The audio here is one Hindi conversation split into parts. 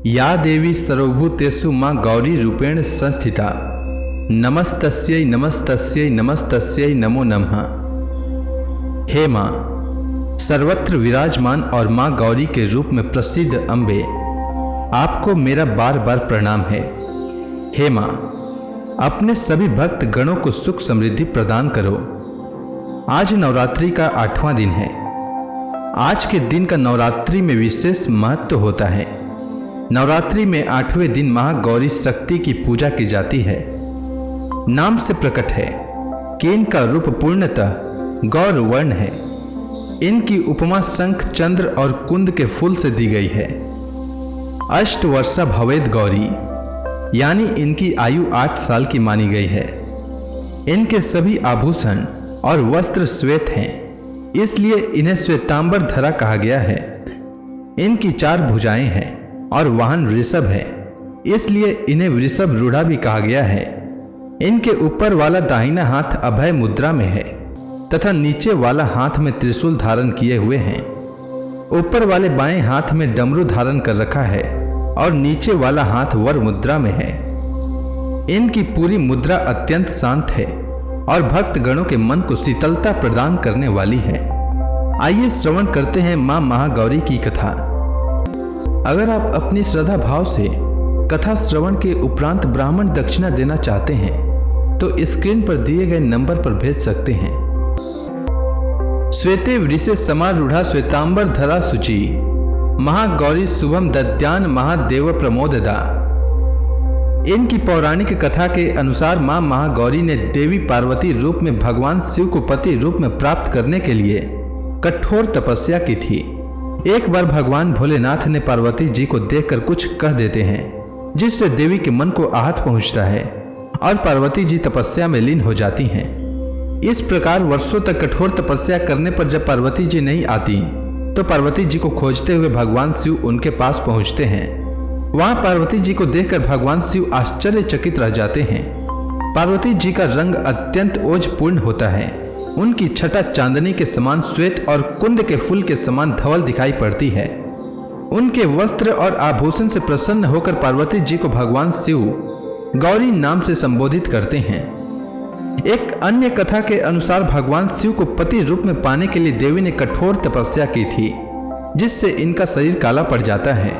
या देवी सर्वभूतेषु मां गौरी रूपेण संस्थिता नमस्तस्यै नमस्तस्यै नमस्तस्यै नमो नमः। हे मां, सर्वत्र विराजमान और मां गौरी के रूप में प्रसिद्ध अम्बे, आपको मेरा बार बार प्रणाम है। हे मां, अपने सभी भक्त गणों को सुख समृद्धि प्रदान करो। आज नवरात्रि का 8वां दिन है। आज के दिन का नवरात्रि में विशेष महत्व होता है। नवरात्रि में 8वें दिन महागौरी शक्ति की पूजा की जाती है। नाम से प्रकट है कि इनका रूप पूर्णतः गौर वर्ण है। इनकी उपमा शंख, चंद्र और कुंद के फूल से दी गई है। अष्ट वर्षा भवेद गौरी, यानी इनकी आयु 8 साल की मानी गई है। इनके सभी आभूषण और वस्त्र श्वेत हैं, इसलिए इन्हें श्वेतांबर धरा कहा गया है। इनकी 4 भुजाएं हैं और वाहन वृषभ है, इसलिए इन्हें वृषभ रूढ़ा भी कहा गया है। इनके ऊपर वाला दाहिना हाथ अभय मुद्रा में है तथा नीचे वाला हाथ में त्रिशूल धारण किए हुए हैं। ऊपर वाले बाएं हाथ में डमरू धारण कर रखा है और नीचे वाला हाथ वर मुद्रा में है। इनकी पूरी मुद्रा अत्यंत शांत है और भक्त गणों के मन को शीतलता प्रदान करने वाली है। आइए श्रवण करते हैं मां महागौरी की कथा। अगर आप अपनी श्रद्धा भाव से कथा श्रवण के उपरांत ब्राह्मण दक्षिणा देना चाहते हैं तो स्क्रीन पर दिए गए नंबर पर भेज सकते हैं। श्वेते वृषे समारूढ़ा श्वेतांबर धरा शुचि महागौरी शुभम दद्यान महादेव प्रमोददा। इनकी पौराणिक कथा के अनुसार मां महागौरी ने देवी पार्वती रूप में भगवान शिव को पति रूप में प्राप्त करने के लिए कठोर तपस्या की थी। एक बार भगवान भोलेनाथ ने पार्वती जी को देखकर कुछ कह देते हैं, जिससे देवी के मन को आहत पहुंचता है और पार्वती जी तपस्या में लीन हो जाती हैं। इस प्रकार वर्षों तक कठोर तपस्या करने पर जब पार्वती जी नहीं आती तो पार्वती जी को खोजते हुए भगवान शिव उनके पास पहुंचते हैं। वहां पार्वती जी को देखकर भगवान शिव आश्चर्यचकित रह जाते हैं। पार्वती जी का रंग अत्यंत ओजपूर्ण होता है। उनकी छटा चांदनी के समान श्वेत और कुंद के फूल के समान धवल दिखाई पड़ती है। उनके वस्त्र और आभूषण से प्रसन्न होकर पार्वती जी को भगवान शिव गौरी नाम से संबोधित करते हैं। एक अन्य कथा के अनुसार भगवान शिव को पति रूप में पाने के लिए देवी ने कठोर तपस्या की थी, जिससे इनका शरीर काला पड़ जाता है।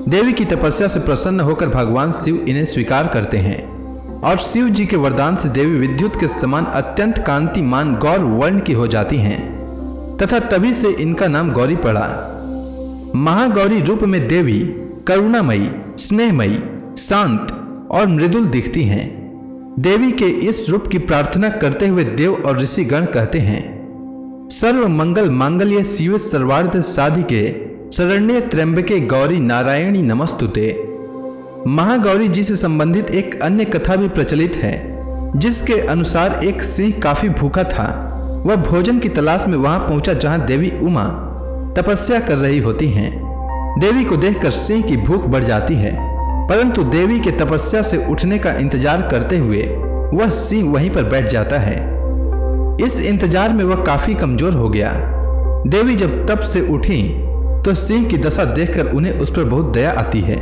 देवी की तपस्या से प्रसन्न होकर भगवान शिव इन्हें स्वीकार करते हैं और शिव जी के वरदान से देवी विद्युत के समान अत्यंत कांतिमान गौर वर्ण की हो जाती हैं तथा तभी से इनका नाम गौरी पड़ा। महागौरी रूप में देवी करुणामयी, स्नेहमयी, शांत और मृदुल दिखती हैं। देवी के इस रूप की प्रार्थना करते हुए देव और ऋषि गण कहते हैं, सर्व मंगल मांगल्य शिवे सर्वार्थ साधिके शरण्ये त्र्यंबके गौरी नारायणी नमस्तुते। महागौरी जी से संबंधित एक अन्य कथा भी प्रचलित है, जिसके अनुसार एक सिंह काफी भूखा था। वह भोजन की तलाश में वहां पहुंचा जहां देवी उमा तपस्या कर रही होती हैं। देवी को देखकर सिंह की भूख बढ़ जाती है, परंतु देवी के तपस्या से उठने का इंतजार करते हुए वह सिंह वहीं पर बैठ जाता है। इस इंतजार में वह काफी कमजोर हो गया। देवी जब तप से उठी तो सिंह की दशा देखकर उन्हें उस पर बहुत दया आती है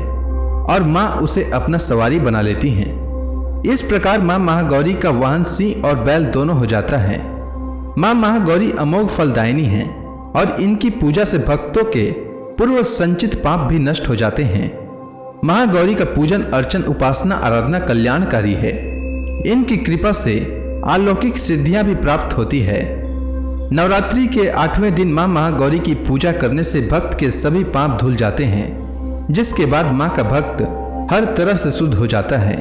और मां उसे अपना सवारी बना लेती हैं। इस प्रकार मां महागौरी का वाहन सिंह और बैल दोनों हो जाता है। मां महागौरी अमोघ फलदायिनी हैं और इनकी पूजा से भक्तों के पूर्व संचित पाप भी नष्ट हो जाते हैं। महागौरी का पूजन अर्चन उपासना आराधना कल्याणकारी है। इनकी कृपा से अलौकिक सिद्धियां भी प्राप्त होती है। नवरात्रि के 8वें दिन मां महागौरी की पूजा करने से भक्त के सभी पाप धुल जाते हैं, जिसके बाद मां का भक्त हर तरह से शुद्ध हो जाता है।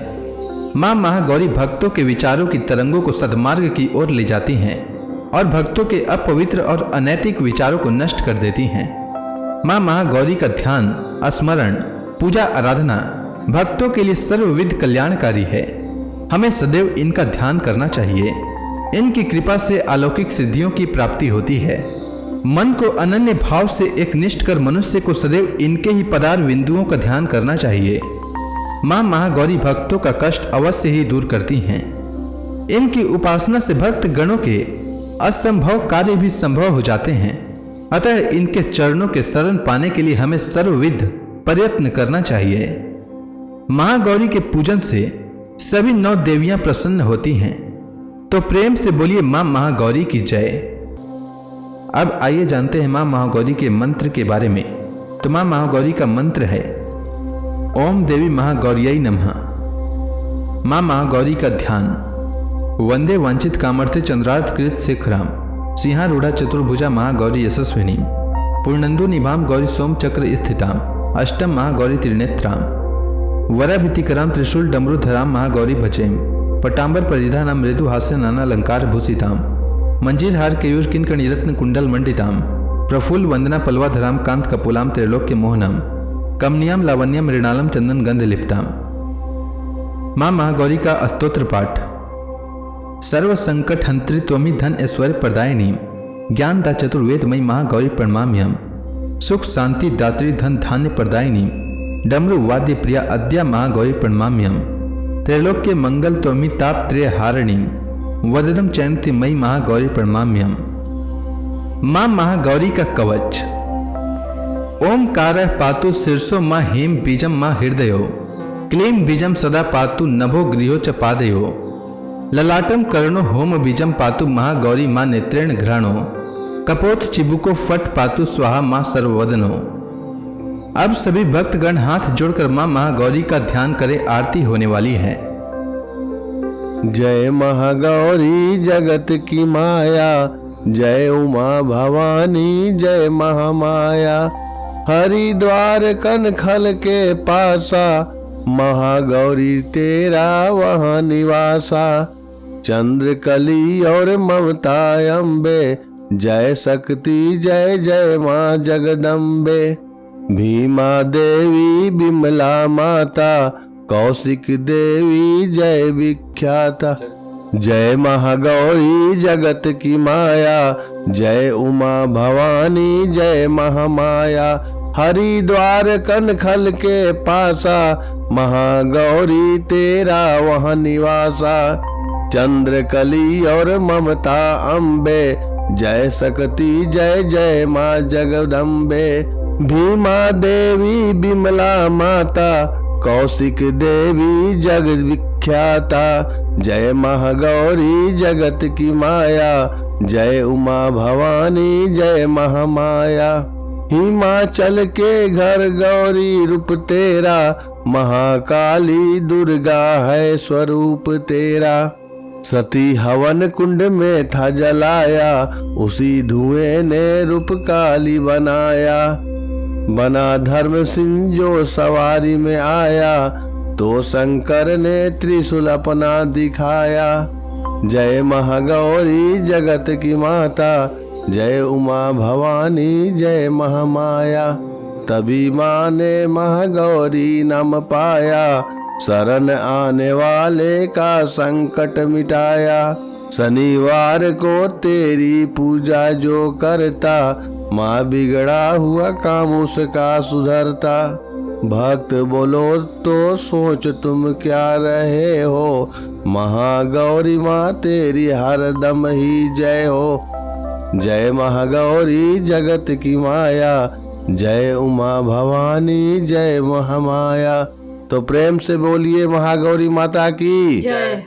मां महागौरी भक्तों के विचारों की तरंगों को सद्मार्ग की ओर ले जाती हैं और भक्तों के अपवित्र और अनैतिक विचारों को नष्ट कर देती हैं। मां महागौरी का ध्यान, स्मरण, पूजा आराधना भक्तों के लिए सर्वविध कल्याणकारी है। हमें सदैव इनका ध्यान करना चाहिए। इनकी कृपा से अलौकिक सिद्धियों की प्राप्ति होती है। मन को अनन्य भाव से एक निष्ठ कर मनुष्य को सदैव इनके ही पदार बिंदुओं का ध्यान करना चाहिए। मां महागौरी भक्तों का कष्ट अवश्य ही दूर करती हैं। इनकी उपासना से भक्त गणों के असंभव कार्य भी संभव हो जाते हैं। अतः इनके चरणों के शरण पाने के लिए हमें सर्वविध प्रयत्न करना चाहिए। महागौरी के पूजन से सभी 9 देवियां प्रसन्न होती हैं। तो प्रेम से बोलिए मां महागौरी की जय। अब आइए जानते हैं मां महागौरी के मंत्र के बारे में। तो मां महागौरी का मंत्र है ओम देवी महागौरियै नमः। मां महागौरी का ध्यान वंदे वांछित कामर्थे चंद्रार्थ कृत शेखराम सिंहारूढ़ा चतुर्भुजा महागौरी यशस्विनी पूर्णंदु निभाम गौरी सोम चक्र स्थिताम अष्टम महागौरी त्रिनेत्राम वराभितिकराम त्रिशूल डमरुधराम महागौरी भजेम पटांबर परिधानाम मृदु हास्य नाना अलंकार भूषिताम मंजीर हार केयूर किंकणी रत्न कुंडल मंडिताम प्रफुल्ल वंदना पल्वाधराम कांत कपोलाम त्रैलोक्य मोहनम कमनियाम लावण्यम मृणालम चंदन गंध लिप्ताम। मां महागौरी का स्तोत्र पाठ सर्व संकट हंत्री त्वमी धन ऐश्वर्य प्रदायिनी ज्ञान दा चतुर्वेदमयी महागौरी प्रणमाम्यम सुख शांति दात्री धन धान्य प्रदायिनी डमरु वाद्य प्रिया अद्या महागौरी प्रणमाम्यम त्रैलोक्य मंगल त्वमी ताप त्रय हारिणी वददम चैनति मयी महागौरी प्रणमाम्यम। मां महागौरी का कवच ओमकारः पातु शीर्षो मां हेम बीजम मां हृदयो क्लीं बीजम सदा पातु नभो गृहो च पादयो ललाटम कर्णो होम बीजम पातु महागौरी मां नेत्रेण घ्राणो कपोत चिबुको फट पातु स्वाहा मां सर्ववदनो। अब सभी भक्तगण हाथ जोड़कर मां महागौरी का ध्यान करें, आरती होने वाली है। जय महागौरी जगत की माया जय उमा भवानी जय महामाया हरिद्वार कनखल के पासा महागौरी तेरा वहाँ निवासा चंद्रकली और ममता अम्बे जय शक्ति जय जय माँ जगदम्बे भीमा देवी बिमला माता कौशिक देवी जय विख्याता जय महागौरी जगत की माया जय उमा भवानी जय महामाया हरिद्वार कनखल के पासा महागौरी तेरा वहाँ निवासा चंद्रकली और ममता अम्बे जय शक्ति जय जय माँ जगदम्बे भीमा देवी बिमला माता कौशिक देवी जग विख्याता जय महागौरी जगत की माया जय उमा भवानी जय महामाया हिमाचल के घर गौरी रूप तेरा महाकाली दुर्गा है स्वरूप तेरा सती हवन कुंड में था जलाया उसी धुएं ने रूप काली बनाया बना धर्म सिंह जो सवारी में आया तो शंकर ने त्रिशूल अपना दिखाया जय महागौरी जगत की माता जय उमा भवानी जय महामाया तभी माँ ने महागौरी नाम पाया शरण आने वाले का संकट मिटाया शनिवार को तेरी पूजा जो करता माँ बिगड़ा हुआ काम उसका सुधरता भक्त बोलो तो सोच तुम क्या रहे हो महागौरी माँ तेरी हरदम ही जय हो जय महागौरी जगत की माया जय उमा भवानी जय महामाया। तो प्रेम से बोलिए महागौरी माता की जय।